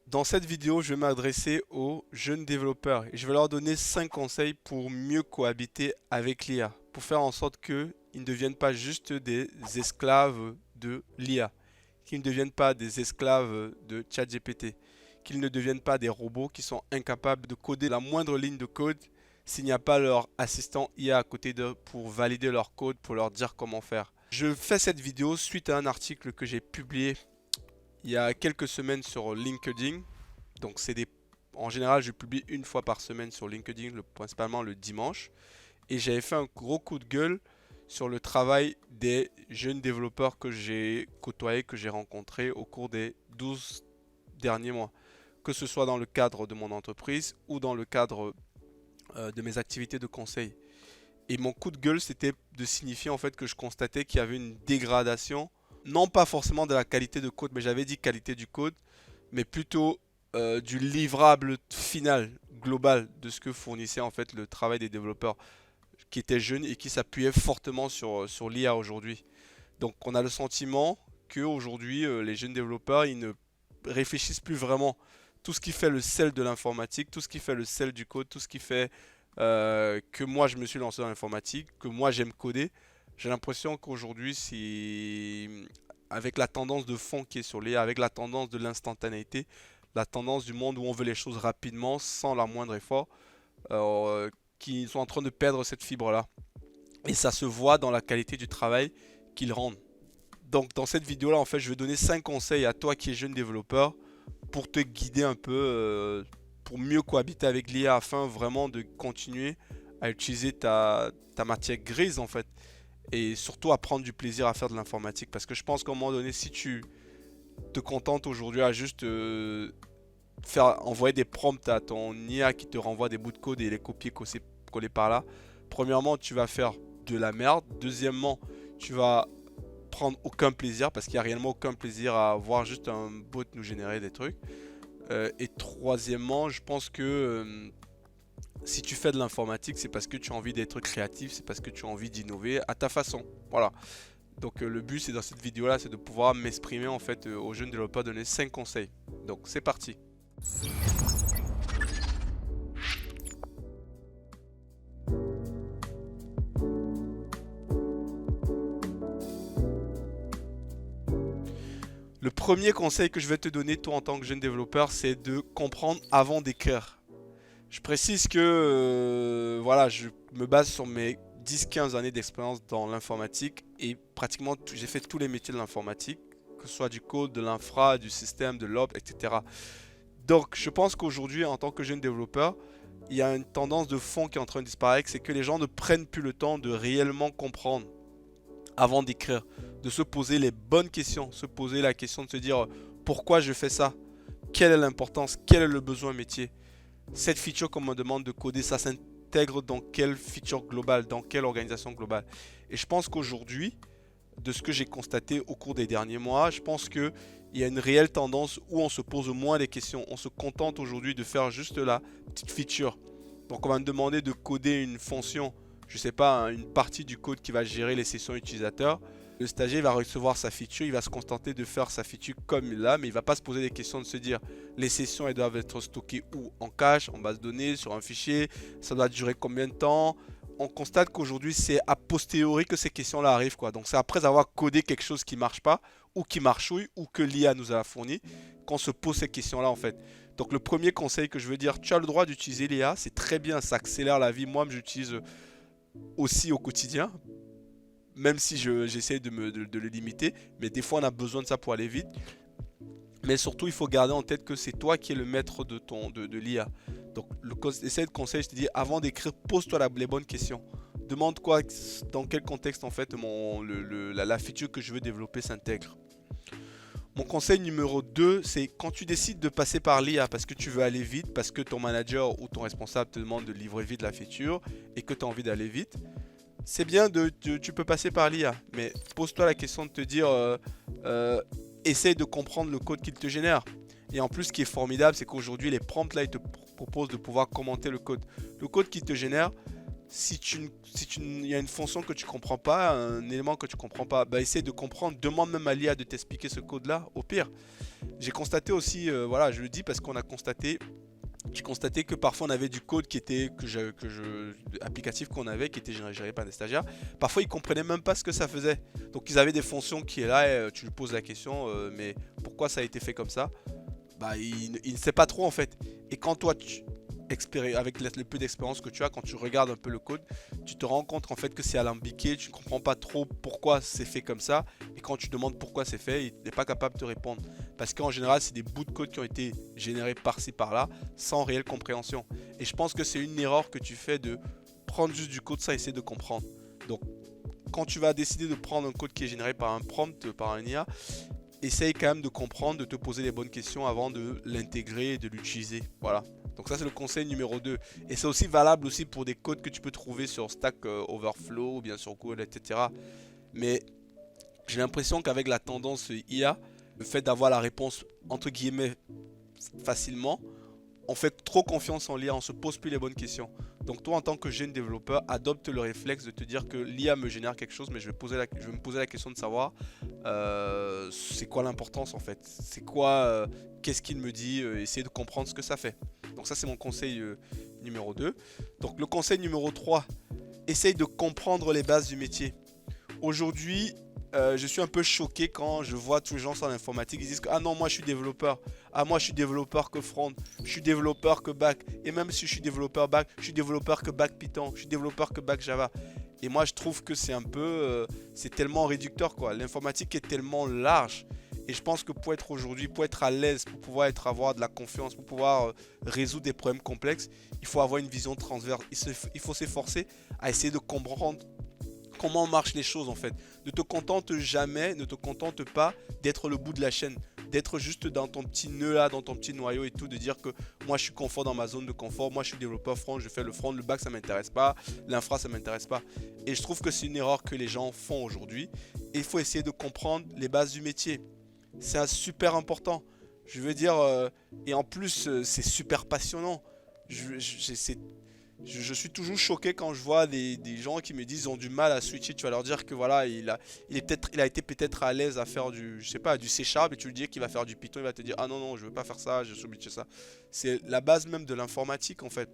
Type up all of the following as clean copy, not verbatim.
Dans cette vidéo, je vais m'adresser aux jeunes développeurs et je vais leur donner 5 conseils pour mieux cohabiter avec l'IA, pour faire en sorte qu'ils ne deviennent pas juste des esclaves de l'IA, qu'ils ne deviennent pas des esclaves de ChatGPT, qu'ils ne deviennent pas des robots qui sont incapables de coder la moindre ligne de code s'il n'y a pas leur assistant IA à côté d'eux pour valider leur code, pour leur dire comment faire. Je fais cette vidéo suite à un article que j'ai publié il y a quelques semaines sur LinkedIn. Donc en général, je publie une fois par semaine sur LinkedIn, principalement le dimanche. Et j'avais fait un gros coup de gueule sur le travail des jeunes développeurs que j'ai côtoyés, que j'ai rencontrés au cours des 12 derniers mois. Que ce soit dans le cadre de mon entreprise ou dans le cadre de mes activités de conseil. Et mon coup de gueule, c'était de signifier en fait que je constatais qu'il y avait une dégradation, non pas forcément de la qualité de code, mais j'avais dit qualité du code, mais plutôt du livrable final, global, de ce que fournissait en fait le travail des développeurs qui étaient jeunes et qui s'appuyaient fortement sur l'IA aujourd'hui. Donc on a le sentiment qu'aujourd'hui, les jeunes développeurs, ils ne réfléchissent plus vraiment. Tout ce qui fait le sel de l'informatique, tout ce qui fait le sel du code, tout ce qui fait que moi je me suis lancé dans l'informatique, que moi j'aime coder, j'ai l'impression qu'aujourd'hui, si avec la tendance de fond qui est sur l'IA, avec la tendance de l'instantanéité, la tendance du monde où on veut les choses rapidement, sans la moindre effort, euh, qui sont en train de perdre cette fibre-là. Et ça se voit dans la qualité du travail qu'ils rendent. Donc dans cette vidéo-là, en fait, je vais donner 5 conseils à toi qui es jeune développeur pour te guider un peu, pour mieux cohabiter avec l'IA afin vraiment de continuer à utiliser ta matière grise en fait. Et surtout à prendre du plaisir à faire de l'informatique. Parce que je pense qu'à un moment donné, si tu te contentes aujourd'hui à juste faire envoyer des prompts à ton IA qui te renvoie des bouts de code et les coller par là, premièrement, tu vas faire de la merde. Deuxièmement, tu vas prendre aucun plaisir parce qu'il n'y a réellement aucun plaisir à voir juste un bot nous générer des trucs. Et troisièmement, je pense que si tu fais de l'informatique, c'est parce que tu as envie d'être créatif, c'est parce que tu as envie d'innover à ta façon. Voilà. Donc le but c'est dans cette vidéo là, c'est de pouvoir m'exprimer en fait aux jeunes développeurs, donner 5 conseils. Donc c'est parti. Le premier conseil que je vais te donner toi en tant que jeune développeur, c'est de comprendre avant d'écrire. Je précise que voilà, je me base sur mes 10-15 années d'expérience dans l'informatique et pratiquement j'ai fait tous les métiers de l'informatique, que ce soit du code, de l'infra, du système, de l'op, etc. Donc je pense qu'aujourd'hui, en tant que jeune développeur, il y a une tendance de fond qui est en train de disparaître, c'est que les gens ne prennent plus le temps de réellement comprendre avant d'écrire, de se poser les bonnes questions, se poser la question de se dire pourquoi je fais ça, quelle est l'importance, quel est le besoin métier. Cette feature qu'on me demande de coder, ça s'intègre dans quelle feature globale, dans quelle organisation globale. Et je pense qu'aujourd'hui, de ce que j'ai constaté au cours des derniers mois, je pense qu'il y a une réelle tendance où on se pose moins les questions. On se contente aujourd'hui de faire juste la petite feature. Donc on va me demander de coder une fonction, je ne sais pas, hein, une partie du code qui va gérer les sessions utilisateurs. Le stagiaire va recevoir sa feature, il va se contenter de faire sa feature comme là, mais il ne va pas se poser des questions de se dire les sessions elles doivent être stockées où, en cache, en base de données, sur un fichier, ça doit durer combien de temps. On constate qu'aujourd'hui c'est a posteriori que ces questions-là arrivent quoi. Donc c'est après avoir codé quelque chose qui marche pas ou qui marchouille ou que l'IA nous a fourni qu'on se pose ces questions-là en fait. Donc le premier conseil que je veux dire, tu as le droit d'utiliser l'IA, c'est très bien, ça accélère la vie. Moi, j'utilise aussi au quotidien, même si j'essaie de le limiter, mais des fois on a besoin de ça pour aller vite. Mais surtout, il faut garder en tête que c'est toi qui es le maître de l'IA. Donc, essaie de conseil, je te dis, avant d'écrire, pose-toi les bonnes questions. Demande quoi, dans quel contexte en fait la feature que je veux développer s'intègre. Mon conseil numéro 2, c'est quand tu décides de passer par l'IA parce que tu veux aller vite, parce que ton manager ou ton responsable te demande de livrer vite la feature et que tu as envie d'aller vite, c'est bien tu peux passer par l'IA, mais pose-toi la question de te dire, essaye de comprendre le code qu'il te génère. Et en plus, ce qui est formidable, c'est qu'aujourd'hui, les prompts là, ils te proposent de pouvoir commenter le code. Le code qu'il te génère, il y a une fonction que tu comprends pas, un élément que tu comprends pas, bah essaye de comprendre, demande même à l'IA de t'expliquer ce code-là, au pire. J'ai constaté aussi, voilà, je le dis parce qu'on a constaté, j'ai constaté que parfois on avait du code qui était, applicatif qu'on avait, qui était géré par des stagiaires. Parfois ils comprenaient même pas ce que ça faisait. Donc ils avaient des fonctions qui est là, et tu lui poses la question, mais pourquoi ça a été fait comme ça? Bah il ne sait pas trop en fait. Et quand toi avec le peu d'expérience que tu as, quand tu regardes un peu le code, tu te rends compte en fait que c'est alambiqué, tu ne comprends pas trop pourquoi c'est fait comme ça, et quand tu demandes pourquoi c'est fait, il n'est pas capable de te répondre. Parce qu'en général, c'est des bouts de code qui ont été générés par-ci par-là, sans réelle compréhension. Et je pense que c'est une erreur que tu fais de prendre juste du code sans essayer de comprendre. Donc, quand tu vas décider de prendre un code qui est généré par un prompt, par un IA, essaye quand même de comprendre, de te poser les bonnes questions avant de l'intégrer et de l'utiliser. Voilà. Donc ça c'est le conseil numéro 2. Et c'est aussi valable aussi pour des codes que tu peux trouver sur Stack Overflow ou bien sur Google, etc. Mais j'ai l'impression qu'avec la tendance IA, le fait d'avoir la réponse entre guillemets facilement, on fait trop confiance en l'IA, on se pose plus les bonnes questions. Donc toi en tant que jeune développeur, adopte le réflexe de te dire que l'IA me génère quelque chose, mais je vais me poser la question de savoir c'est quoi l'importance en fait. C'est quoi, qu'est-ce qu'il me dit, essayer de comprendre ce que ça fait. Donc ça c'est mon conseil numéro 2. Donc le conseil numéro 3, essaye de comprendre les bases du métier. Aujourd'hui, je suis un peu choqué quand je vois tous les gens sur l'informatique. Ils disent que ah non, moi je suis développeur. Ah, moi je suis développeur que front. Je suis développeur que back. Et même si je suis développeur back, je suis développeur que back Python. Je suis développeur que back Java. Et moi je trouve que c'est un peu. C'est tellement réducteur quoi. L'informatique est tellement large. Et je pense que pour être aujourd'hui, pour être à l'aise, pour pouvoir avoir de la confiance, pour pouvoir résoudre des problèmes complexes, il faut avoir une vision transverse. Il faut s'efforcer à essayer de comprendre comment marchent les choses en fait. Ne te contente jamais, ne te contente pas d'être le bout de la chaîne, d'être juste dans ton petit nœud là, dans ton petit noyau et tout, de dire que moi je suis confort dans ma zone de confort, moi je suis développeur front, je fais le front, le back ça m'intéresse pas, l'infra ça m'intéresse pas. Et je trouve que c'est une erreur que les gens font aujourd'hui. Et il faut essayer de comprendre les bases du métier. C'est un super important. Je veux dire, et en plus c'est super passionnant. Je suis toujours choqué quand je vois des gens qui me disent qu'ils ont du mal à switcher. Tu vas leur dire que voilà, il a été peut-être à l'aise à faire du, je sais pas, du C# et tu lui dis qu'il va faire du Python, il va te dire ah non non, je veux pas faire ça, je suis obligé de ça. C'est la base même de l'informatique en fait.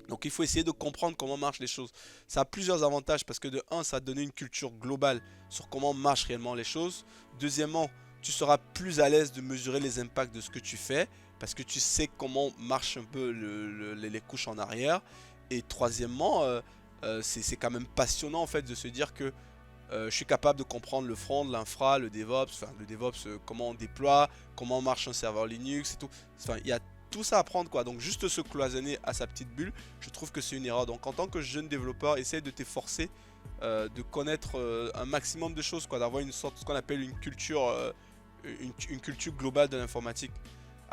Donc il faut essayer de comprendre comment marchent les choses. Ça a plusieurs avantages parce que de un, ça va te donner une culture globale sur comment marchent réellement les choses. Deuxièmement, tu seras plus à l'aise de mesurer les impacts de ce que tu fais parce que tu sais comment marchent un peu les couches en arrière. Et troisièmement, c'est quand même passionnant en fait de se dire que je suis capable de comprendre le front, l'infra, le DevOps, enfin le DevOps, comment on déploie, comment marche un serveur Linux et tout. Enfin, il y a tout ça à apprendre quoi. Donc juste se cloisonner à sa petite bulle, je trouve que c'est une erreur. Donc en tant que jeune développeur, essaye de t'efforcer de connaître un maximum de choses quoi, d'avoir une sorte, ce qu'on appelle une culture, une culture globale de l'informatique.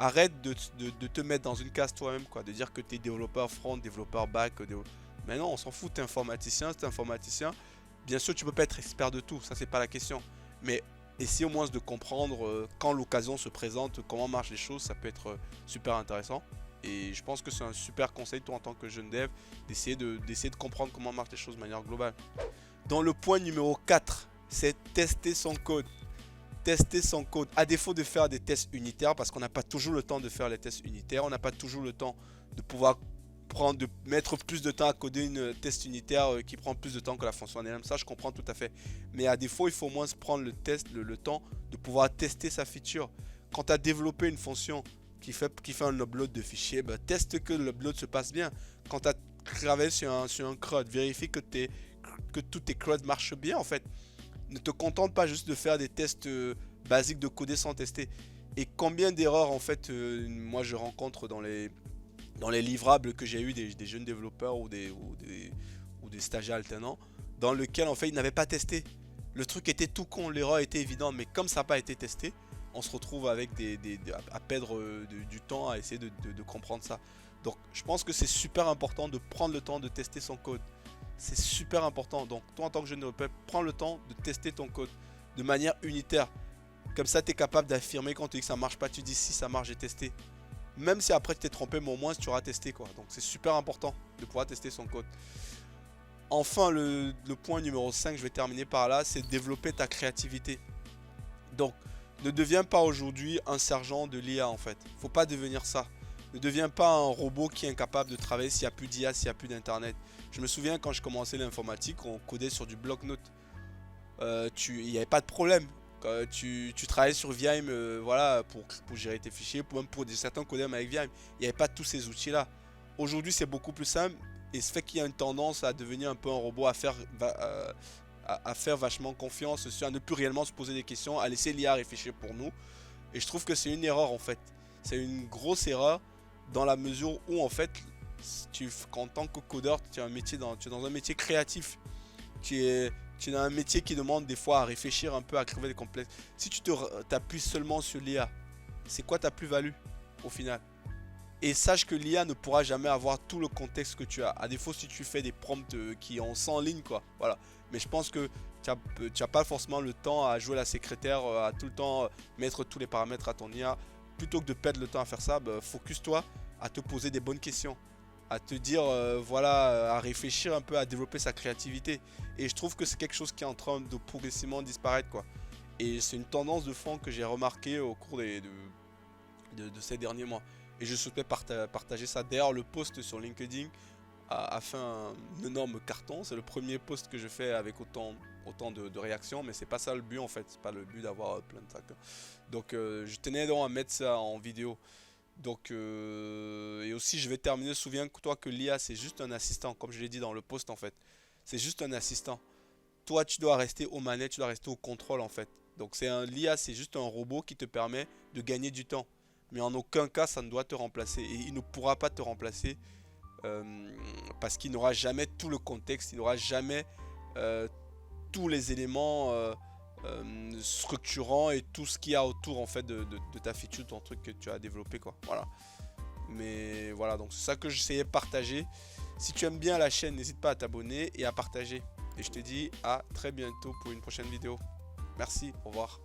Arrête de te mettre dans une case toi-même, quoi, de dire que tu es développeur front, développeur back. Mais non, on s'en fout, tu es informaticien, c'est informaticien. Bien sûr, tu peux pas être expert de tout, ça c'est pas la question. Mais essayer au moins de comprendre quand l'occasion se présente, comment marchent les choses, ça peut être super intéressant. Et je pense que c'est un super conseil, toi en tant que jeune dev, d'essayer de comprendre comment marchent les choses de manière globale. Dans le point numéro 4, c'est tester son code. Tester son code, à défaut de faire des tests unitaires, parce qu'on n'a pas toujours le temps de faire les tests unitaires, on n'a pas toujours le temps de pouvoir mettre plus de temps à coder une test unitaire qui prend plus de temps que la fonction en elle-même. Ça je comprends tout à fait, mais à défaut il faut au moins se prendre le temps de pouvoir tester sa feature. Quand tu as développé une fonction qui fait un upload de fichiers, bah, teste que l'upload se passe bien. Quand tu as travaillé sur un CRUD, vérifie que tous tes CRUD marchent bien en fait. Ne te contente pas juste de faire des tests basiques de coder sans tester. Et combien d'erreurs en fait moi je rencontre dans les livrables que j'ai eu des jeunes développeurs ou des stagiaires alternants, dans lequel en fait ils n'avaient pas testé. Le truc était tout con, l'erreur était évidente, mais comme ça n'a pas été testé, on se retrouve avec à perdre du temps à essayer de comprendre ça. Donc je pense que c'est super important de prendre le temps de tester son code. C'est super important. Donc toi en tant que jeune développeur, prends le temps de tester ton code de manière unitaire. Comme ça tu es capable d'affirmer quand tu dis que ça marche pas, tu dis si ça marche, j'ai testé. Même si après tu t'es trompé, mais au moins tu auras testé quoi. Donc c'est super important de pouvoir tester son code. Enfin, le point numéro 5, je vais terminer par là, c'est développer ta créativité. Donc, ne deviens pas aujourd'hui un sergent de l'IA en fait. Faut pas devenir ça. Ne deviens pas un robot qui est incapable de travailler s'il n'y a plus d'IA, s'il n'y a plus d'internet. Je me souviens quand je commençais l'informatique, on codait sur du bloc-notes. Il n'y avait pas de problème. Tu travaillais sur Vime voilà, pour gérer tes fichiers, même pour certains codems avec Vime. Il n'y avait pas tous ces outils-là. Aujourd'hui, c'est beaucoup plus simple et ce fait qu'il y a une tendance à devenir un peu un robot, à faire vachement confiance, à ne plus réellement se poser des questions, à laisser l'IA réfléchir pour nous. Et je trouve que c'est une erreur en fait. C'est une grosse erreur dans la mesure où en fait, en tant que codeur, tu es dans un métier créatif. Tu es dans un métier qui demande des fois à réfléchir un peu, à crever des complexes. Si tu t'appuies seulement sur l'IA, c'est quoi ta plus-value au final? Et sache que l'IA ne pourra jamais avoir tout le contexte que tu as. À défaut, si tu fais des prompts qui ont 100 lignes, quoi. Voilà. Mais je pense que tu n'as pas forcément le temps à jouer la secrétaire, à tout le temps mettre tous les paramètres à ton IA. Plutôt que de perdre le temps à faire ça, focus-toi à te poser des bonnes questions. À te dire, voilà, à réfléchir un peu, à développer sa créativité. Et je trouve que c'est quelque chose qui est en train de progressivement disparaître, quoi. Et c'est une tendance de fond que j'ai remarqué au cours de ces derniers mois. Et je souhaitais partager ça. D'ailleurs, le post sur LinkedIn a fait un énorme carton. C'est le premier post que je fais avec autant de réactions, mais c'est pas ça le but en fait. C'est pas le but d'avoir plein de trucs. Donc, je tenais donc à mettre ça en vidéo. Donc, et aussi, je vais terminer. Souviens-toi que l'IA, c'est juste un assistant, comme je l'ai dit dans le post en fait. C'est juste un assistant. Toi, tu dois rester aux manettes, tu dois rester au contrôle en fait. Donc, l'IA, c'est juste un robot qui te permet de gagner du temps. Mais en aucun cas ça ne doit te remplacer et il ne pourra pas te remplacer parce qu'il n'aura jamais tout le contexte, il n'aura jamais tous les éléments structurants et tout ce qu'il y a autour en fait de ta feature, ton truc que tu as développé quoi. Voilà. Mais voilà, donc c'est ça que j'essayais de partager. Si tu aimes bien la chaîne, n'hésite pas à t'abonner et à partager. Et je te dis à très bientôt pour une prochaine vidéo. Merci, au revoir.